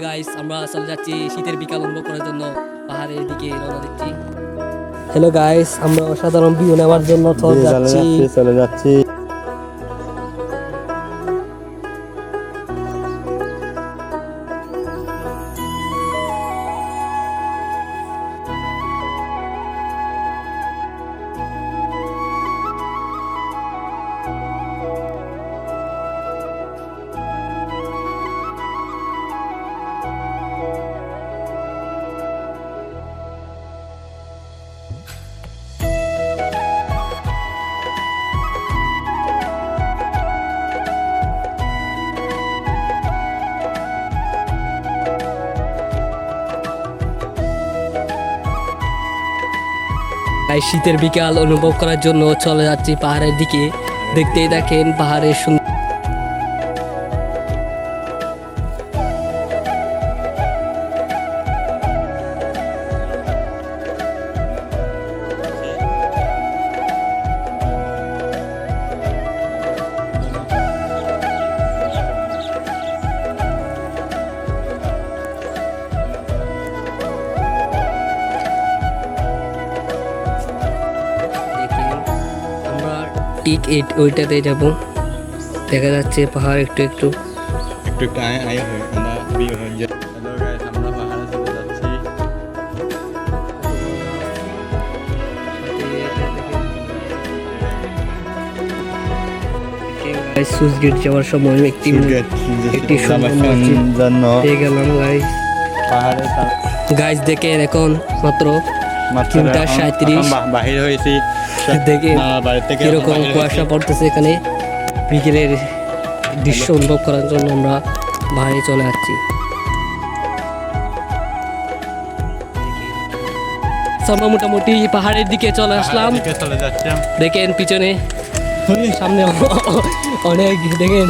Guys, আমরা চলে যাচ্ছি শীতের বিকাল অনুভব করার জন্য পাহাড়ের দিকে রওনা দিচ্ছি। হ্যালো গাইস, আমরা অসাধারণ ভিউ নেওয়ার জন্য চলে যাচ্ছি। গাইস, শীতের বিকাল অনুভব করার জন্য চলে যাচ্ছি পাহাড়ের দিকে। দেখতেই দেখেন পাহাড়ের সুন্দর। ঠিক ওইটাতে যাব। দেখা যাচ্ছে পাহাড় একটু একটু একটু একটু আয় হয়ে আমরা ভিউ হয়ে যায়। হ্যালো গাইস, আমরা পাহাড়ে চলে যাচ্ছি। সুইচ গেট যাওয়ার সময় একটি সুন্দর মসজিদ পেয়ে গেলাম গাইস। পাহাড়ে গাইস দেখেন, এখন মাত্র 3:37 বাহির হয়েছি। দেখেন বাড়ি থেকে কিরকম কুয়াশা পড়তেছে। এখানে বিকেলের দৃশ্য অনুভব করার জন্য আমরা বাইরে চলে যাচ্ছি। আমরা মোটামুটি পাহাড়ের দিকে চলে আসলাম। চলে যাচ্ছি। দেখেন পিছনে, সামনে অনেক, দেখেন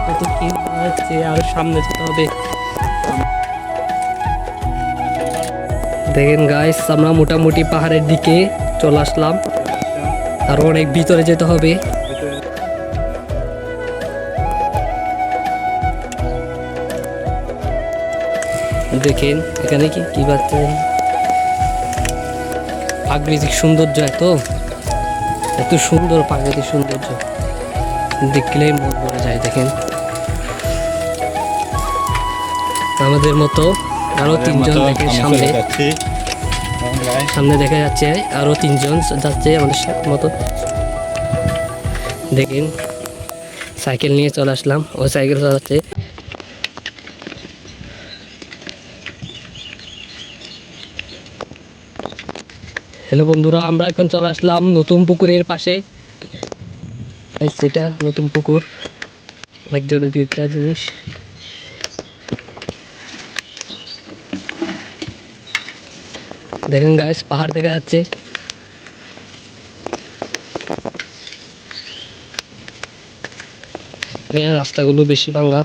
কত কি হচ্ছে, আরো সামনে যেতে হবে। দেখেন গাইস, আমরা মোটামুটি পাহাড়ের দিকে চলে আসলাম, আরো অনেক ভিতরে যেতে হবে। দেখেন এখানে কি পাচ্ছেন, প্রাকৃতিক সৌন্দর্য, এত সুন্দর প্রাকৃতিক সৌন্দর্য দেখলেই মন ভরে যায়। দেখেন আমাদের মতো আরো 3জন দেখেন সামনে দেখা যাচ্ছে, আরো 3জন যাচ্ছে আমাদের মতো। দেখেন সাইকেল নিয়ে চলে আসলাম, ও সাইকেল চালাচ্ছে। হ্যালো বন্ধুরা, আমরা এখন চলে আসলাম নতুন পুকুরের পাশে। সেটা নতুন পুকুর, অনেকজনের একটা জিনিস। দেখেন গাইস, পাহাড় দেখা যাচ্ছে। রাস্তাগুলো বেশি ভাঙা।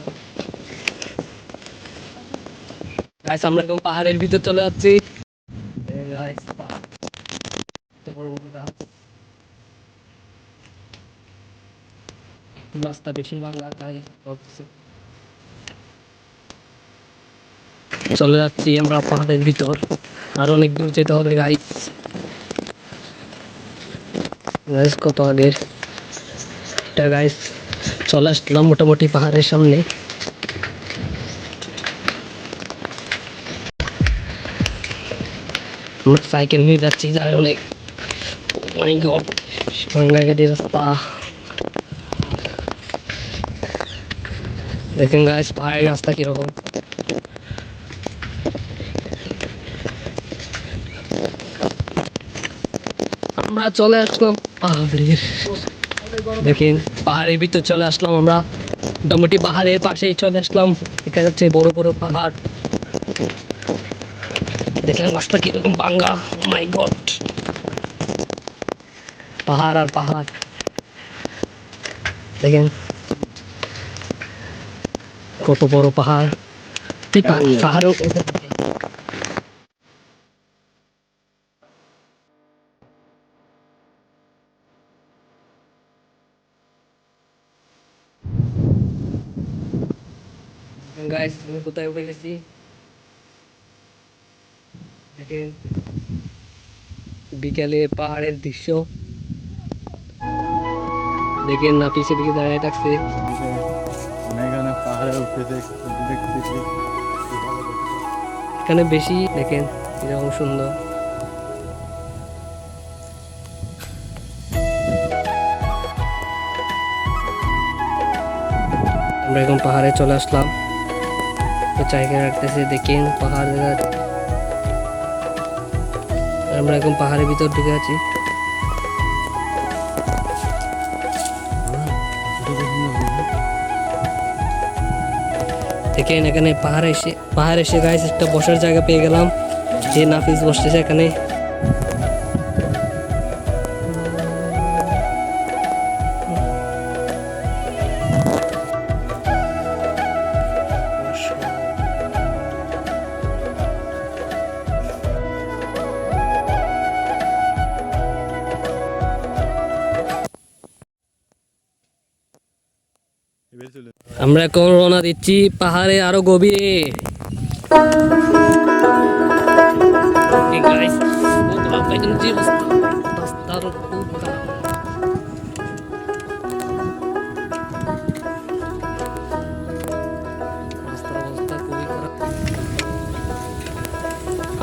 গাইস, আমরা এখন পাহাড়ের ভিতর চলে যাচ্ছি। রাস্তা বেশি ভাঙা, তাই চলে যাচ্ছি আমরা পাহাড়ের ভিতর। আর অনেক দূর যেতে হবে গাইস। কত আগের এটা গাইস, চলে আসলাম মোটামুটি পাহাড়ের সামনে। আমরা সাইকেল নিয়ে যাচ্ছি, যার অনেক ভাঙ্গাঘাটি রাস্তা। দেখেন গাইস, পাহাড়ের রাস্তা কিরকম। আমরা চলে আসলাম পাহাড়ের, দেখেন পাহাড়ের ভিতর চলে আসলাম আমরা। মোটামুটি পাহাড়ের পাশেই চলে আসলাম। দেখা যাচ্ছে বড় বড় পাহাড়। দেখেন রাস্তা কিরকম ভাঙ্গা, মাই গড। পাহাড় আর পাহাড়, দেখেন কত বড় পাহাড়। পাহাড়ও গাইস আমি কোথায় উঠে গেছি দেখেন, বিকালে পাহাড়ের দৃশ্য দেখেন, না পিছের দিকে দাঁড়িয়ে থাকছে। অনেক অনেক পাহাড়ে উঠেছে দেখতেছি। এখানে বেশি দেখেন এরকম সুন্দর। আমরা এখন পাহাড়ে চলে আসলাম, তো জায়গা রাখতেছে দেখেন পাহাড় দেখা যাচ্ছে। আমরা এখন পাহাড়ের ভিতর ঢুকে আছি। দেখেন এখানে পাহাড় এসে গাইস একটা বসার জায়গা পেয়ে গেলাম। যে নাফিস বসতেছে এখানে। এবার চলে আমরা এখন রওনা দিচ্ছি পাহাড়ে আরো গভীরে। Hey guys, কত বাইকের যে অবস্থা, রাস্তার খুব খারাপ। রাস্তার অবস্থা খুবই খারাপ।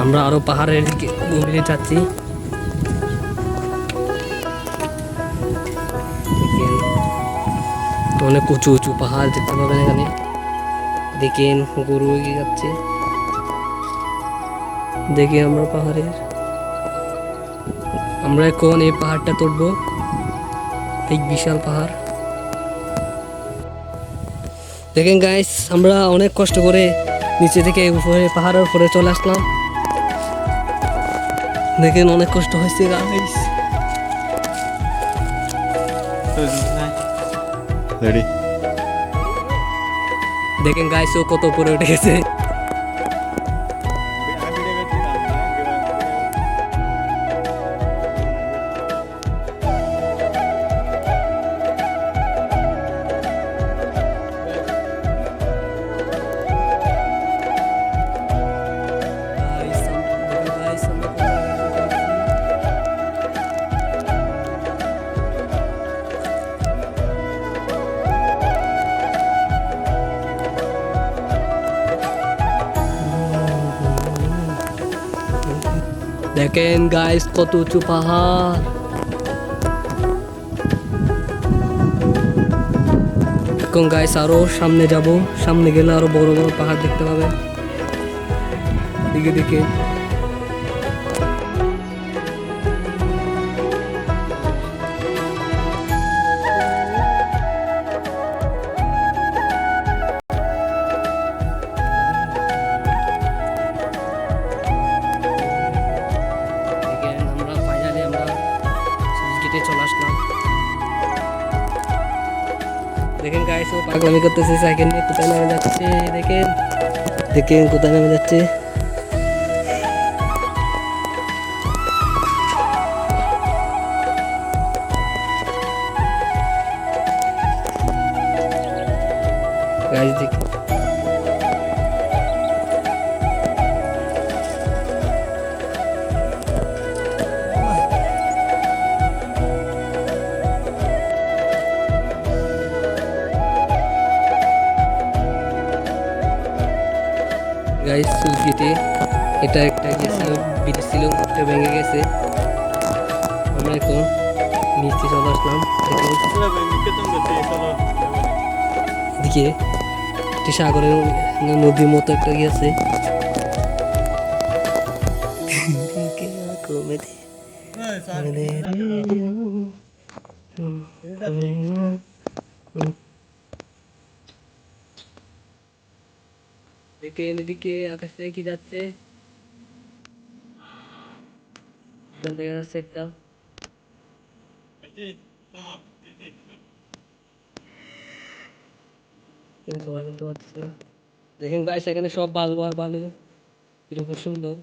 আমরা আরো পাহাড়ের দিকে গভীরে যাচ্ছি। দেখেন, অনেক উঁচু উঁচু পাহাড় দেখতে পাবেন এখানে। দেখেন গরু এগিয়ে যাচ্ছে। দেখি আমরা আমরা এখন এই পাহাড়টা তুলবো, এই বিশাল পাহাড়। দেখেন গাইস, আমরা অনেক কষ্ট করে নিচে থেকে উপরে পাহাড়ের উপরে চলে আসলাম। দেখেন অনেক কষ্ট হয়েছে গাইস। রেডি। দেখেন গাইস ও কত উপরে উঠে গেছে। দেখেন গাইস কত উঁচু পাহাড়। এখন গাইস আরো সামনে যাব, সামনে গেলে আরো বড় বড় পাহাড় দেখতে পাবেন। দিকে দিকে আমরা ফাইনালি আমরা গেটে চলে আসলাম। দেখেন গাইস ও পাগলামি করতেছে সাইকেল নিয়ে, কোথায় নামে যাচ্ছে। দেখেন দেখেন কোথায় নামে যাচ্ছে। গাইস দেখেন গাইস সুইগিতে এটা একটা গেছিল, ব্রিজ ছিল, এটা ভেঙে গেছে। আমরা এখন নিচে চলে আসলাম। এদিকে একটি সাগরের নদীর মতো একটা গেছে। দেখেন এদিকে আকাশ থেকে কি যাচ্ছে, দেখা যাচ্ছে একটা। দেখেন গাইস এখানে সব বালু আর বালু, কিরকম সুন্দর।